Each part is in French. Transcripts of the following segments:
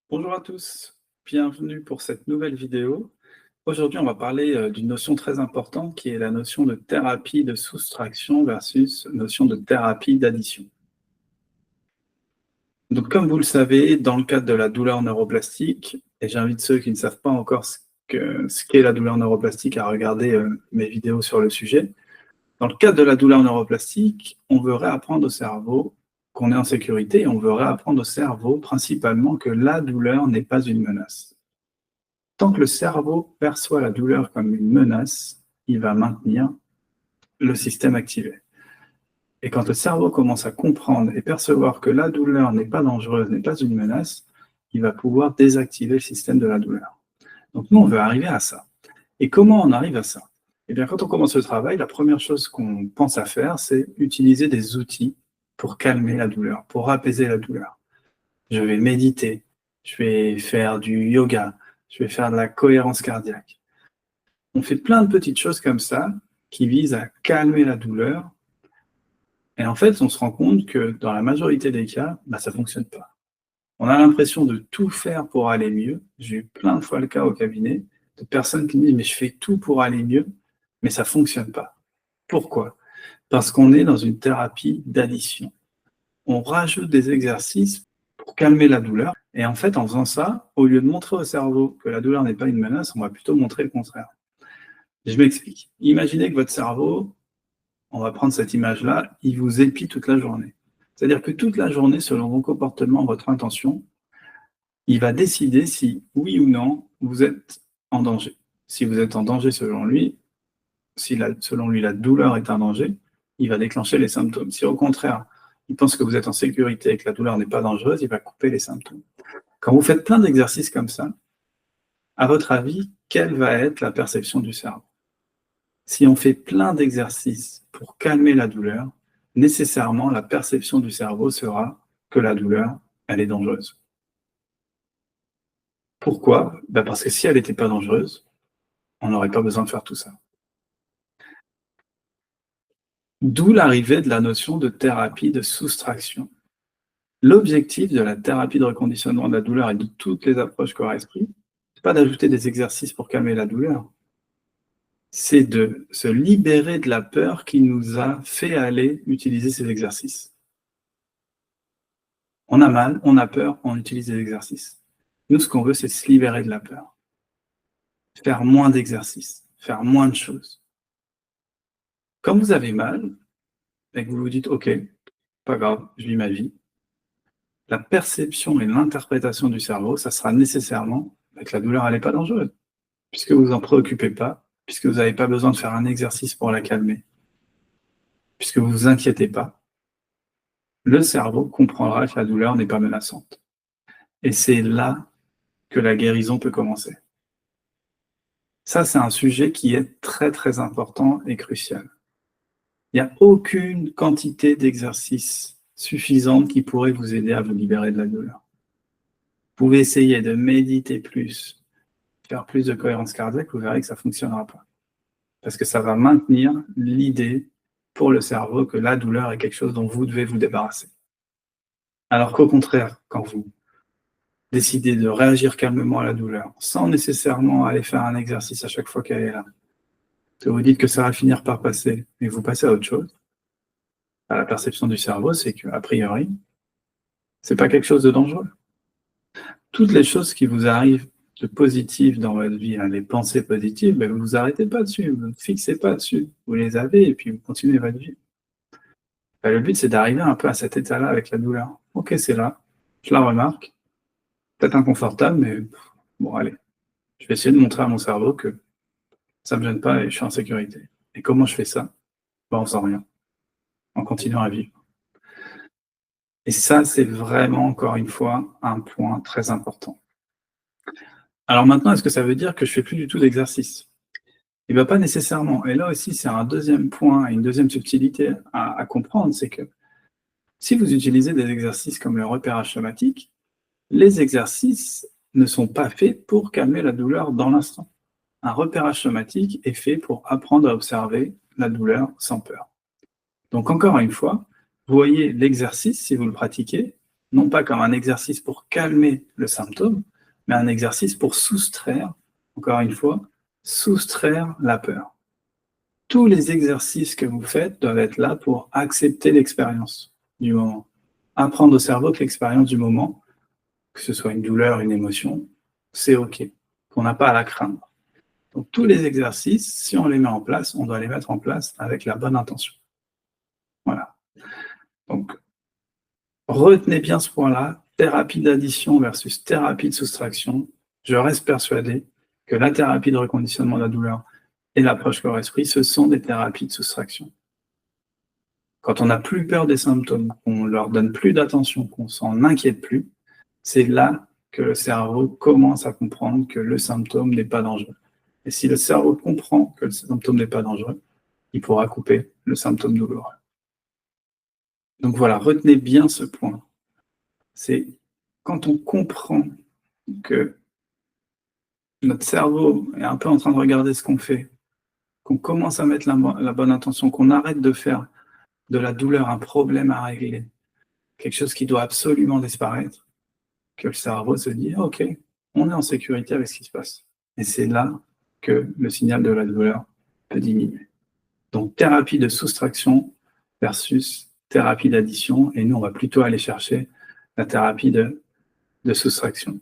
Bonjour à tous, bienvenue pour cette nouvelle vidéo. Aujourd'hui, on va parler d'une notion très importante qui est la notion de thérapie de soustraction versus notion de thérapie d'addition. Donc, comme vous le savez, dans le cadre de la douleur neuroplastique, et j'invite ceux qui ne savent pas encore ce qu'est la douleur neuroplastique à regarder mes vidéos sur le sujet. Dans le cadre de la douleur neuroplastique, on veut réapprendre au cerveau qu'on est en sécurité et on veut réapprendre au cerveau principalement que la douleur n'est pas une menace. Tant que le cerveau perçoit la douleur comme une menace, il va maintenir le système activé. Et quand le cerveau commence à comprendre et percevoir que la douleur n'est pas dangereuse, n'est pas une menace, il va pouvoir désactiver le système de la douleur. Donc nous, on veut arriver à ça. Et comment on arrive à ça? Eh bien, quand on commence le travail, la première chose qu'on pense à faire, c'est utiliser des outils pour calmer la douleur, pour apaiser la douleur. Je vais méditer, je vais faire du yoga, je vais faire de la cohérence cardiaque. On fait plein de petites choses comme ça qui visent à calmer la douleur. Et en fait, on se rend compte que dans la majorité des cas, ça ne fonctionne pas. On a l'impression de tout faire pour aller mieux. J'ai eu plein de fois le cas au cabinet de personnes qui me disent « mais je fais tout pour aller mieux, mais ça ne fonctionne pas ». Pourquoi? Parce qu'on est dans une thérapie d'addition. On rajoute des exercices pour calmer la douleur. Et en fait, en faisant ça, au lieu de montrer au cerveau que la douleur n'est pas une menace, on va plutôt montrer le contraire. Je m'explique. Imaginez que votre cerveau, on va prendre cette image-là, il vous épie toute la journée. C'est-à-dire que toute la journée, selon vos comportements, votre intention, il va décider si, oui ou non, vous êtes en danger. Si vous êtes en danger selon lui, si selon lui la douleur est un danger, il va déclencher les symptômes. Si au contraire, il pense que vous êtes en sécurité et que la douleur n'est pas dangereuse, il va couper les symptômes. Quand vous faites plein d'exercices comme ça, à votre avis, quelle va être la perception du cerveau? Si on fait plein d'exercices pour calmer la douleur, nécessairement la perception du cerveau sera que la douleur, elle est dangereuse. Pourquoi? Parce que si elle n'était pas dangereuse, on n'aurait pas besoin de faire tout ça. D'où l'arrivée de la notion de thérapie de soustraction. L'objectif de la thérapie de reconditionnement de la douleur et de toutes les approches corps-esprit, ce n'est pas d'ajouter des exercices pour calmer la douleur, c'est de se libérer de la peur qui nous a fait aller utiliser ces exercices. On a mal, on a peur, on utilise des exercices. Nous, ce qu'on veut, c'est se libérer de la peur. Faire moins d'exercices, faire moins de choses. Quand vous avez mal, et que vous vous dites « Ok, pas grave, je vis ma vie », la perception et l'interprétation du cerveau, ça sera nécessairement que la douleur, elle n'est pas dangereuse, puisque vous n'en préoccupez pas, puisque vous n'avez pas besoin de faire un exercice pour la calmer, puisque vous ne vous inquiétez pas, le cerveau comprendra que la douleur n'est pas menaçante. Et c'est là que la guérison peut commencer. Ça, c'est un sujet qui est très, très important et crucial. Il n'y a aucune quantité d'exercice suffisante qui pourrait vous aider à vous libérer de la douleur. Vous pouvez essayer de méditer plus, faire plus de cohérence cardiaque, vous verrez que ça ne fonctionnera pas. Parce que ça va maintenir l'idée pour le cerveau que la douleur est quelque chose dont vous devez vous débarrasser. Alors qu'au contraire, quand vous décidez de réagir calmement à la douleur, sans nécessairement aller faire un exercice à chaque fois qu'elle est là, que vous dites que ça va finir par passer, et vous passez à autre chose, la perception du cerveau, c'est qu'a priori, c'est pas quelque chose de dangereux. Toutes les choses qui vous arrivent de positif dans votre vie, les pensées positives, vous ne vous arrêtez pas dessus, vous ne fixez pas dessus. Vous les avez et puis vous continuez votre vie. Le but, c'est d'arriver un peu à cet état-là avec la douleur. Ok, c'est là, je la remarque, peut-être inconfortable, mais bon, allez. Je vais essayer de montrer à mon cerveau que ça ne me gêne pas et je suis en sécurité. Et comment je fais ça? On sent rien, en continuant à vivre. Et ça, c'est vraiment, encore une fois, un point très important. Alors maintenant, est-ce que ça veut dire que je ne fais plus du tout d'exercice? Il ne va pas nécessairement. Et là aussi, c'est un deuxième point, une deuxième subtilité à comprendre, c'est que si vous utilisez des exercices comme le repérage somatique, les exercices ne sont pas faits pour calmer la douleur dans l'instant. Un repérage somatique est fait pour apprendre à observer la douleur sans peur. Donc encore une fois, vous voyez l'exercice, si vous le pratiquez, non pas comme un exercice pour calmer le symptôme, mais un exercice pour soustraire, encore une fois, soustraire la peur. Tous les exercices que vous faites doivent être là pour accepter l'expérience du moment. Apprendre au cerveau que l'expérience du moment, que ce soit une douleur, une émotion, c'est OK, qu'on n'a pas à la craindre. Donc tous les exercices, si on les met en place, on doit les mettre en place avec la bonne intention. Voilà. Donc, retenez bien ce point-là, thérapie d'addition versus thérapie de soustraction. Je reste persuadé que la thérapie de reconditionnement de la douleur et l'approche corps-esprit, ce sont des thérapies de soustraction. Quand on n'a plus peur des symptômes, qu'on ne leur donne plus d'attention, qu'on s'en inquiète plus, c'est là que le cerveau commence à comprendre que le symptôme n'est pas dangereux. Et si le cerveau comprend que le symptôme n'est pas dangereux, il pourra couper le symptôme douloureux. Donc voilà, retenez bien ce point. C'est quand on comprend que notre cerveau est un peu en train de regarder ce qu'on fait, qu'on commence à mettre la bonne intention, qu'on arrête de faire de la douleur un problème à régler, quelque chose qui doit absolument disparaître, que le cerveau se dit « Ok, on est en sécurité avec ce qui se passe ». Et c'est là que le signal de la douleur peut diminuer. Donc, thérapie de soustraction versus thérapie d'addition. Et nous, on va plutôt aller chercher la thérapie de soustraction.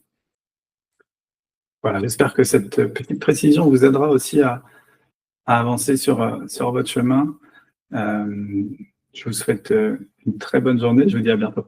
Voilà, j'espère que cette petite précision vous aidera aussi à avancer sur votre chemin. Je vous souhaite une très bonne journée. Je vous dis à bientôt.